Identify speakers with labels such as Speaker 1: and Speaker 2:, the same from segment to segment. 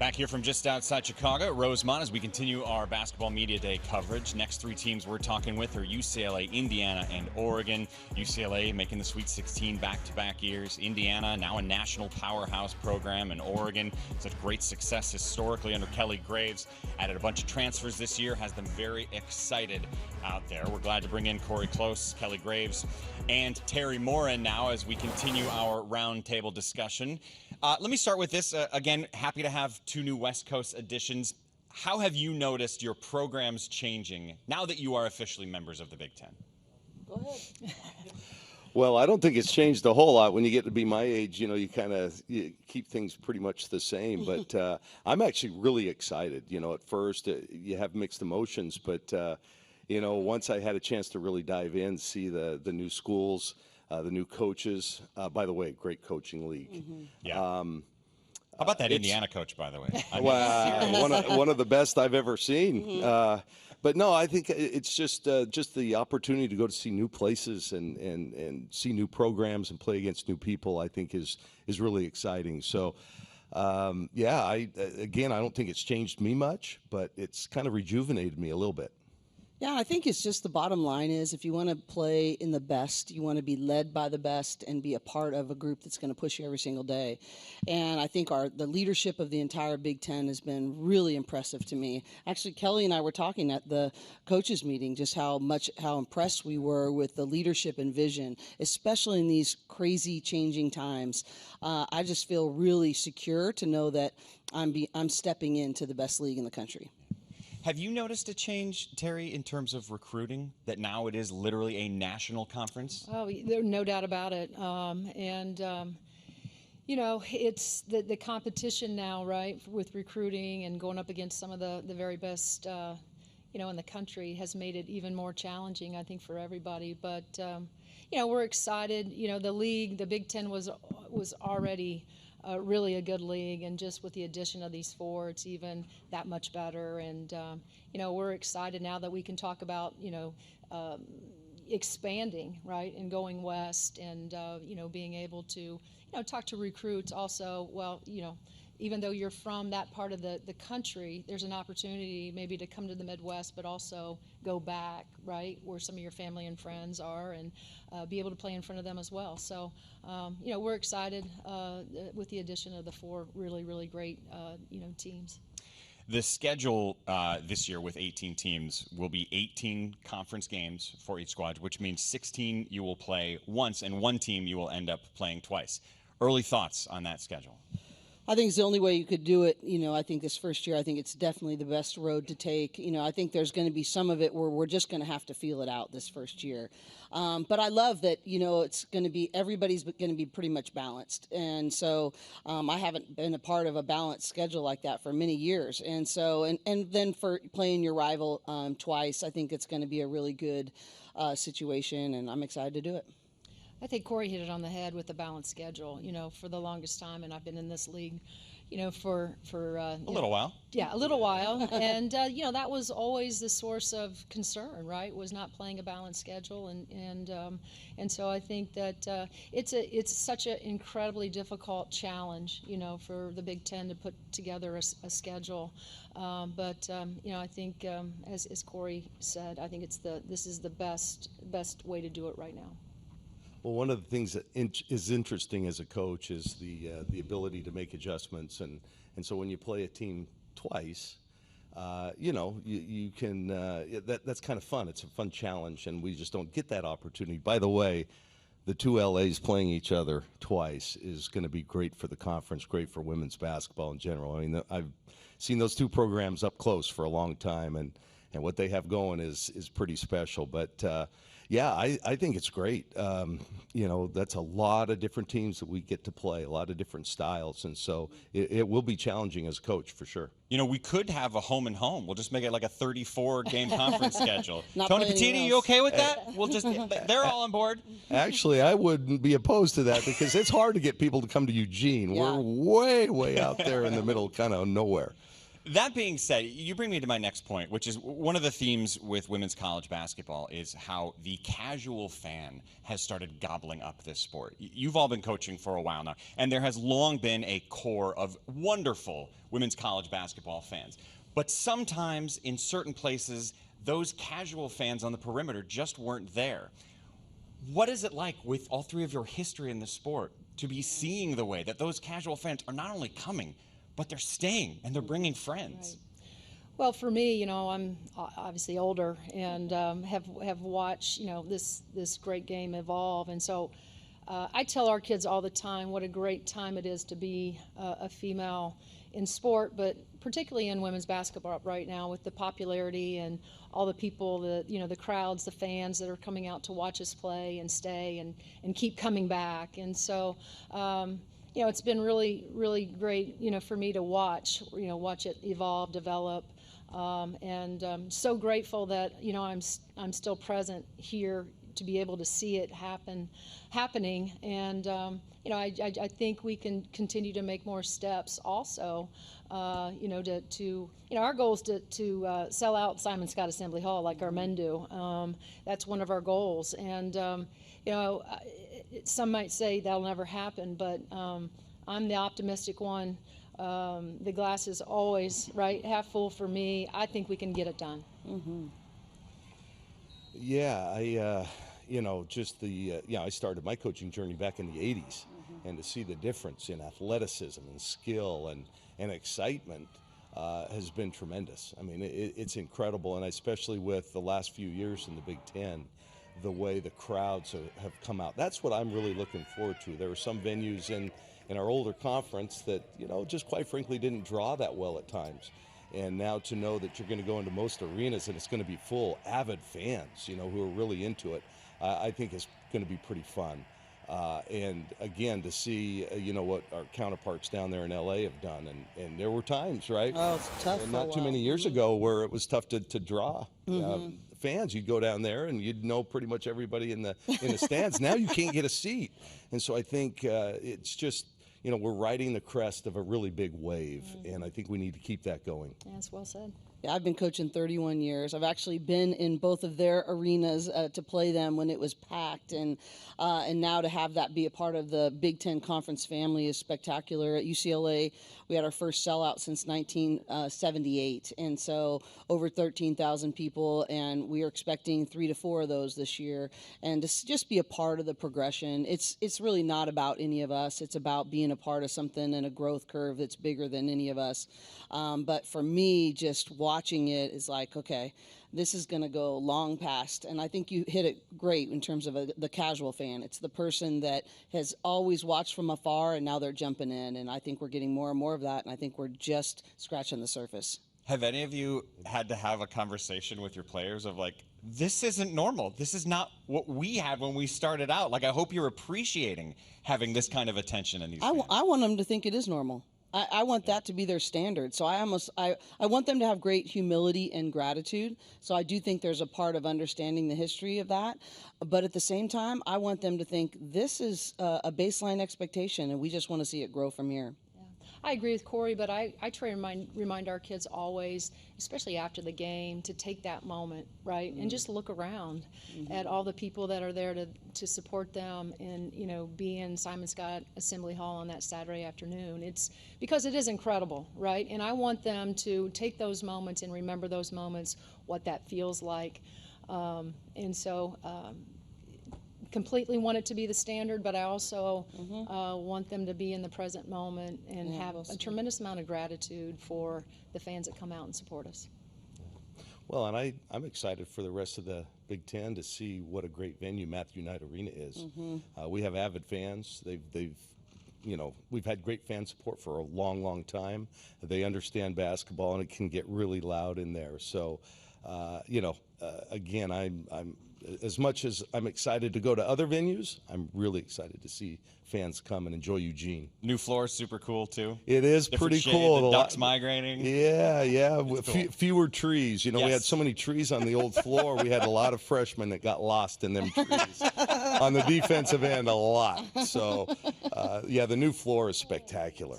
Speaker 1: Back here from just outside Chicago at Rosemont as we continue our Basketball Media Day coverage. Next three teams we're talking with are UCLA, Indiana, and Oregon. UCLA making the Sweet 16 back-to-back years. Indiana, now a national powerhouse program, and Oregon, such great success historically under Kelly Graves. Added a bunch of transfers this year, has them very excited out there. We're glad to bring in Cori Close, Kelly Graves, and Teri Moren now as we continue our roundtable discussion. Let me start with this. Again, happy to have two new West Coast additions. How have you noticed your programs changing now that you are officially members of the Big Ten?
Speaker 2: Go ahead.
Speaker 3: Well, I don't think it's changed a whole lot. When you get to be my age, you kind of keep things pretty much the same. But I'm actually really excited. At first you have mixed emotions, but once I had a chance to really dive in, see the new schools, the new coaches. By the way, great coaching league.
Speaker 1: Mm-hmm. Yeah. How about that Indiana coach, by the way?
Speaker 3: Wow, one of the best I've ever seen.
Speaker 2: Mm-hmm.
Speaker 3: But no, I think it's just the opportunity to go to see new places and see new programs and play against new people. I think is really exciting. So, I don't think it's changed me much, but it's kind of rejuvenated me a little bit.
Speaker 2: Yeah, I think it's just the bottom line is if you want to play in the best, you want to be led by the best and be a part of a group that's going to push you every single day. And I think the leadership of the entire Big Ten has been really impressive to me. Actually, Kelly and I were talking at the coaches meeting just how impressed we were with the leadership and vision, especially in these crazy changing times. I just feel really secure to know that I'm stepping into the best league in the country.
Speaker 1: Have you noticed a change, Teri, in terms of recruiting, that now it is literally a national conference?
Speaker 4: Oh, there's no doubt about it. It's the competition now, right, with recruiting and going up against some of the very best, in the country has made it even more challenging, I think, for everybody. But, we're excited. The league, the Big Ten was already really a good league, and just with the addition of these four, it's even that much better. And we're excited now that we can talk about expanding, right, and going west, and being able to talk to recruits also. Well, even though you're from that part of the country, there's an opportunity maybe to come to the Midwest, but also go back, right, where some of your family and friends are, and be able to play in front of them as well. So, we're excited with the addition of the four really, really great, teams.
Speaker 1: The schedule this year with 18 teams will be 18 conference games for each squad, which means 16 you will play once, and one team you will end up playing twice. Early thoughts on that schedule?
Speaker 2: I think it's the only way you could do it. I think this first year, I think it's definitely the best road to take. I think there's going to be some of it where we're just going to have to feel it out this first year. But I love that, it's going to be, everybody's going to be pretty much balanced. And so I haven't been a part of a balanced schedule like that for many years. And so, and then for playing your rival twice, I think it's going to be a really good situation, and I'm excited to do it.
Speaker 4: I think Cori hit it on the head with the balanced schedule. For the longest time, and I've been in this league, for
Speaker 1: a little while.
Speaker 4: Yeah, a little while, and that was always the source of concern, right? Was not playing a balanced schedule, and so I think that it's such an incredibly difficult challenge, for the Big Ten to put together a schedule. But I think as Cori said, I think this is the best way to do it right now.
Speaker 3: Well, one of the things that is interesting as a coach is the ability to make adjustments, and so when you play a team twice, you can that's kind of fun. It's a fun challenge, and we just don't get that opportunity. By the way, the two LAs playing each other twice is going to be great for the conference, great for women's basketball in general. I mean, I've seen those two programs up close for a long time, and what they have going is pretty special. But I think it's great. That's a lot of different teams that we get to play, a lot of different styles, and so it will be challenging as a coach for sure.
Speaker 1: We could have a home and home. We'll just make it like a 34-game conference schedule.
Speaker 2: Tony
Speaker 1: Petiti, you okay with that? We'll just, they're all on board.
Speaker 3: Actually, I wouldn't be opposed to that because it's hard to get people to come to Eugene.
Speaker 2: Yeah.
Speaker 3: We're way out there in the middle, kind of nowhere.
Speaker 1: That being said, you bring me to my next point, which is one of the themes with women's college basketball is how the casual fan has started gobbling up this sport. You've all been coaching for a while now, and there has long been a core of wonderful women's college basketball fans. But sometimes in certain places, those casual fans on the perimeter just weren't there. What is it like with all three of your history in the sport to be seeing the way that those casual fans are not only coming, but they're staying and they're bringing friends?
Speaker 4: Right. Well, for me, you know, I'm obviously older and have watched, you know, this great game evolve, and so I tell our kids all the time what a great time it is to be a female in sport, but particularly in women's basketball right now with the popularity and all the people, the crowds, the fans that are coming out to watch us play and stay and keep coming back, and so. You know, it's been really, really great, you know, for me to watch it evolve, develop, and so grateful that, you know, I'm still present here to be able to see it happening, and you know, I think we can continue to make more steps also, you know, to you know, our goal is to sell out Simon Scott Assembly Hall like our men do. That's one of our goals, and you know, some might say that'll never happen, but I'm the optimistic one. The glass is always right half full for me. I think we can get it done.
Speaker 2: Mm-hmm.
Speaker 3: Yeah, you know, just I started my coaching journey back in the 80s, and to see the difference in athleticism and skill and excitement has been tremendous. I mean, it's incredible, and especially with the last few years in the Big Ten, the way the crowds have come out. That's what I'm really looking forward to. There are some venues in our older conference that, you know, just quite frankly didn't draw that well at times. And now to know that you're going to go into most arenas and it's going to be full, avid fans, you know, who are really into it, I think is going to be pretty fun. And again, to see, you know, what our counterparts down there in LA have done. And there were times, right?
Speaker 2: Oh, it's tough.
Speaker 3: And not too many years ago where it was tough to draw. Fans, you'd go down there and you'd know pretty much everybody in the stands. Now you can't get a seat, and so I think it's just, you know, we're riding the crest of a really big wave, and I think we need to keep that going.
Speaker 4: Yeah, that's well said.
Speaker 2: Yeah, I've been coaching 31 years. I've actually been in both of their arenas to play them when it was packed, and now to have that be a part of the Big Ten Conference family is spectacular. At UCLA, we had our first sellout since 1978, and so over 13,000 people, and we are expecting 3 to 4 of those this year. And to just be a part of the progression, it's really not about any of us. It's about being a part of something in a growth curve that's bigger than any of us. But for me, just watching it is like, okay, this is going to go long past. And I think you hit it great in terms of the casual fan. It's the person that has always watched from afar and now they're jumping in. And I think we're getting more and more of that. And I think we're just scratching the surface.
Speaker 1: Have any of you had to have a conversation with your players of like, this isn't normal. This is not what we had when we started out. Like, I hope you're appreciating having this kind of attention in these fans.
Speaker 2: I want them to think it is normal. I want that to be their standard. So I want them to have great humility and gratitude. So I do think there's a part of understanding the history of that. But at the same time, I want them to think this is a baseline expectation, and we just want to see it grow from here.
Speaker 4: I agree with Cori, but I try to remind our kids always, especially after the game, to take that moment, right, and just look around at all the people that are there to support them and, you know, be in Simon Scott Assembly Hall on that Saturday afternoon. It's because it is incredible, right, and I want them to take those moments and remember those moments, what that feels like, and so completely want it to be the standard, but I also want them to be in the present moment and have a tremendous amount of gratitude for the fans that come out and support us.
Speaker 3: Well, and I'm excited for the rest of the Big Ten to see what a great venue Matthew Knight Arena is. We have avid fans. They've you know, we've had great fan support for a long, long time. They understand basketball, and it can get really loud in there. So, you know, again, I'm as much as I'm excited to go to other venues, I'm really excited to see fans come and enjoy Eugene.
Speaker 1: New floor is super cool too.
Speaker 3: It is
Speaker 1: Different
Speaker 3: pretty
Speaker 1: shade,
Speaker 3: cool.
Speaker 1: The ducks migrating.
Speaker 3: Yeah.
Speaker 1: Cool.
Speaker 3: Fewer trees. You know, we had
Speaker 1: Yes.
Speaker 3: so many trees on the old floor. We had a lot of freshmen that got lost in them trees. On the defensive end, a lot. So, yeah, the new floor is spectacular.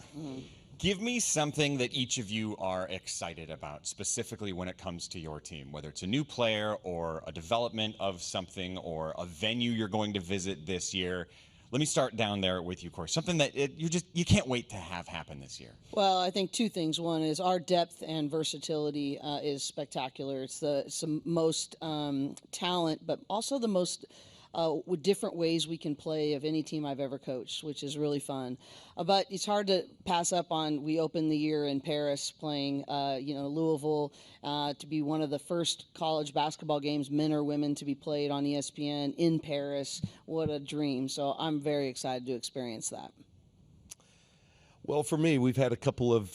Speaker 1: Give me something that each of you are excited about, specifically when it comes to your team, whether it's a new player or a development of something or a venue you're going to visit this year. Let me start down there with you, Cori. Something that you can't wait to have happen this year.
Speaker 2: Well, I think two things. One is our depth and versatility is spectacular. It's the most talent, but also the most with different ways we can play of any team I've ever coached, which is really fun. But it's hard to pass up on. We opened the year in Paris playing, Louisville, to be one of the first college basketball games, men or women, to be played on ESPN in Paris. What a dream! So I'm very excited to experience that.
Speaker 3: Well, for me, we've had a couple of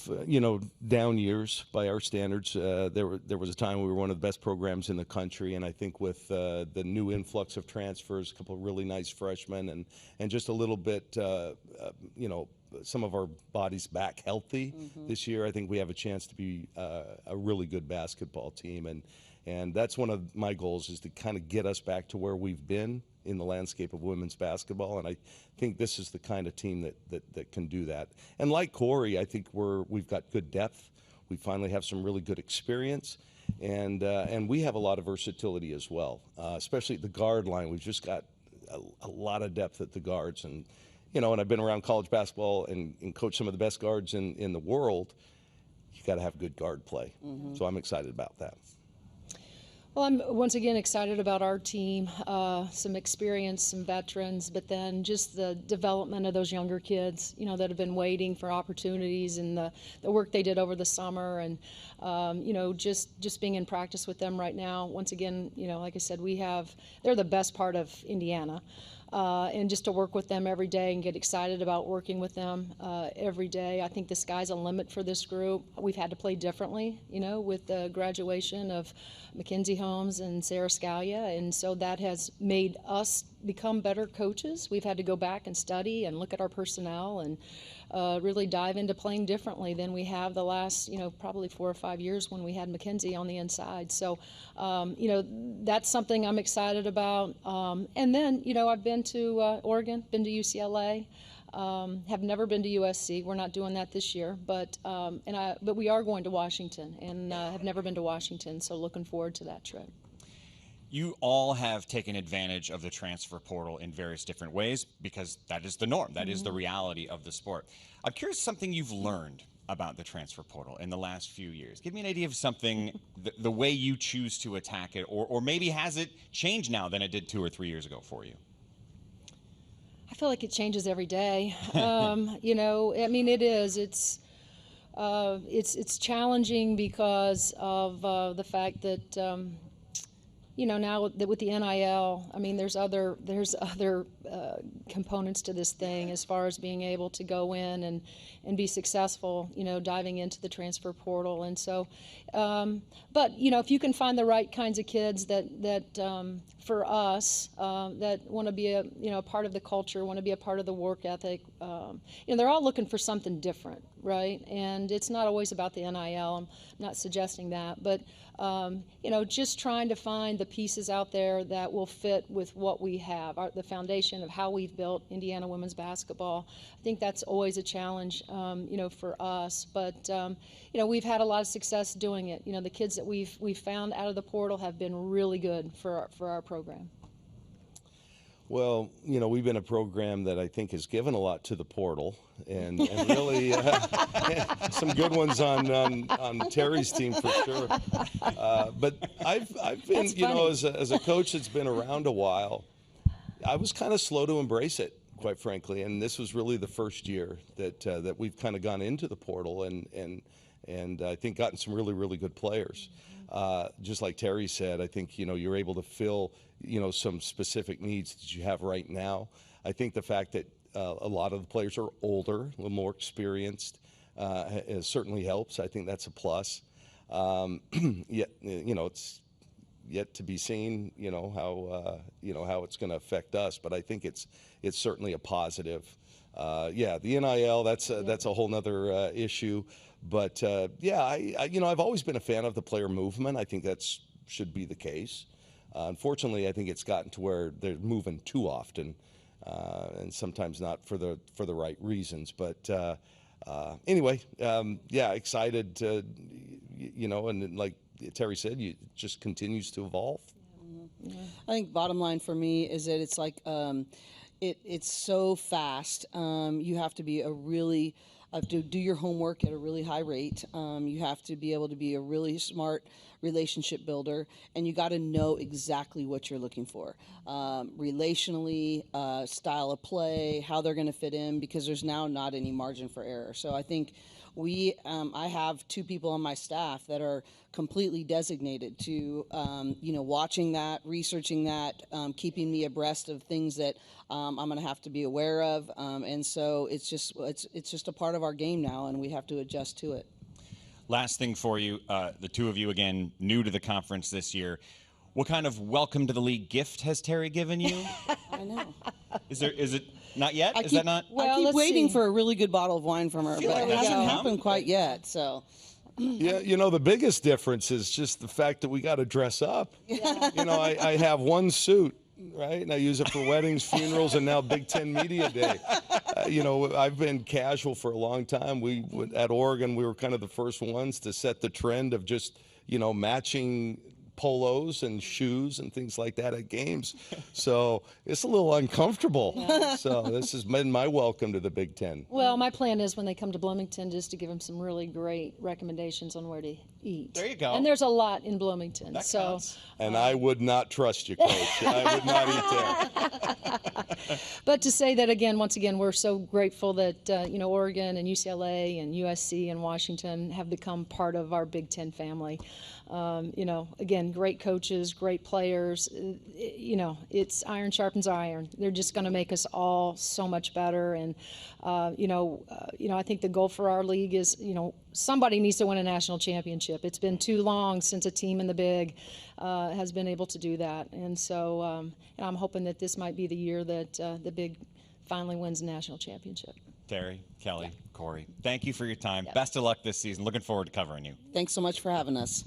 Speaker 3: down years by our standards. There was a time we were one of the best programs in the country, and I think with the new influx of transfers, a couple of really nice freshmen, and just a little bit, some of our bodies back healthy this year, I think we have a chance to be a really good basketball team, and that's one of my goals, is to kind of get us back to where we've been in the landscape of women's basketball, and I think this is the kind of team that can do that. And like Cori, I think we've got good depth. We finally have some really good experience, and we have a lot of versatility as well, especially at the guard line. We've just got a lot of depth at the guards, and and I've been around college basketball and coached some of the best guards in the world. You got to have good guard play, so I'm excited about that.
Speaker 4: Well, I'm once again excited about our team, some experience, some veterans, but then just the development of those younger kids, that have been waiting for opportunities, and the work they did over the summer, and, just being in practice with them right now. Once again, like I said, they're the best part of Indiana. And just to work with them every day and get excited about working with them every day. I think the sky's a limit for this group. We've had to play differently, with the graduation of Mackenzie Holmes and Sarah Scalia, and so that has made us become better coaches. We've had to go back and study and look at our personnel and really dive into playing differently than we have the last, probably 4 or 5 years when we had Mackenzie on the inside. So, that's something I'm excited about. And then, I've been to Oregon, been to UCLA, have never been to USC. We're not doing that this year, but we are going to Washington, and have never been to Washington, so looking forward to that trip.
Speaker 1: You all have taken advantage of the transfer portal in various different ways because that is the norm. That is the reality of the sport. I'm curious something you've learned about the transfer portal in the last few years. Give me an idea of something, the way you choose to attack it, or maybe has it changed now than it did 2 or 3 years ago for you?
Speaker 4: I feel like it changes every day. It is. It's challenging because of the fact that now that with the NIL, there's other components to this thing as far as being able to go in and be successful, diving into the transfer portal. And so, but if you can find the right kinds of kids that for us, that want to be a part of the culture, want to be a part of the work ethic, they're all looking for something different, right? And it's not always about the NIL. I'm not suggesting that, but just trying to find the pieces out there that will fit with what we have, the foundation of how we've built Indiana women's basketball. I think that's always a challenge, for us. But we've had a lot of success doing it. The kids that we've found out of the portal have been really good for our program.
Speaker 3: Well, we've been a program that I think has given a lot to the portal, and really some good ones on Teri's team for sure. But I've been, as a coach that's been around a while, I was kind of slow to embrace it, quite frankly. And this was really the first year that we've kind of gone into the portal and I think gotten some really, really good players. Just like Teri said, I think, you're able to fill, some specific needs that you have right now. I think the fact that a lot of the players are older, a little more experienced, certainly helps. I think that's a plus. Yet, it's yet to be seen, how it's going to affect us. But I think it's certainly a positive. The NIL, that's a whole nother issue. But I've always been a fan of the player movement. I think should be the case. Unfortunately, I think it's gotten to where they're moving too often, and sometimes not for the right reasons. But Anyway, yeah, excited to, and like Teri said, it just continues to evolve.
Speaker 2: I think bottom line for me is that it's like it's so fast. You have to be have to do your homework at a really high rate. You have to be able to be a really smart relationship builder, and you got to know exactly what you're looking for, relationally, style of play, how they're going to fit in, because there's now not any margin for error. So I think I have 2 people on my staff that are completely designated to, watching that, researching that, keeping me abreast of things that I'm going to have to be aware of, and so it's just a part of our game now, and we have to adjust to it.
Speaker 1: Last thing for you, the 2 of you, again, new to the conference this year. What kind of welcome to the league gift has Teri given you?
Speaker 2: I know.
Speaker 1: Is it not yet?
Speaker 2: I
Speaker 1: Is that not?
Speaker 2: I keep
Speaker 4: let's
Speaker 2: waiting
Speaker 4: see.
Speaker 2: for a really good bottle of wine from her, but
Speaker 1: like
Speaker 2: it
Speaker 1: it
Speaker 2: hasn't
Speaker 1: hasn't
Speaker 2: happened quite yet. So.
Speaker 3: Yeah, the biggest difference is just the fact that we got to dress up.
Speaker 4: Yeah.
Speaker 3: I have one suit, right? And I use it for weddings, funerals, and now Big Ten Media Day. I've been casual for a long time. At Oregon, we were kind of the first ones to set the trend of just, matching polos and shoes and things like that at games. So it's a little uncomfortable.
Speaker 4: Yeah.
Speaker 3: So this has been my welcome to the Big Ten.
Speaker 4: Well, my plan is when they come to Bloomington just to give them some really great recommendations on where to eat.
Speaker 1: There you go.
Speaker 4: And there's a lot in Bloomington.
Speaker 1: That
Speaker 4: so
Speaker 1: counts.
Speaker 3: And I would not trust you, Coach. I would not eat there.
Speaker 4: But to say that again, once again, we're so grateful that Oregon and UCLA and USC and Washington have become part of our Big Ten family. Again, great coaches, great players. It's iron sharpens iron. They're just going to make us all so much better. And I think the goal for our league is somebody needs to win a national championship. It's been too long since a team in the Big has been able to do that. And so I'm hoping that this might be the year that the Big finally wins a national championship.
Speaker 1: Teri, Kelly, Cori, thank you for your time. Best of luck this season. Looking forward to covering you.
Speaker 2: Thanks so much for having us.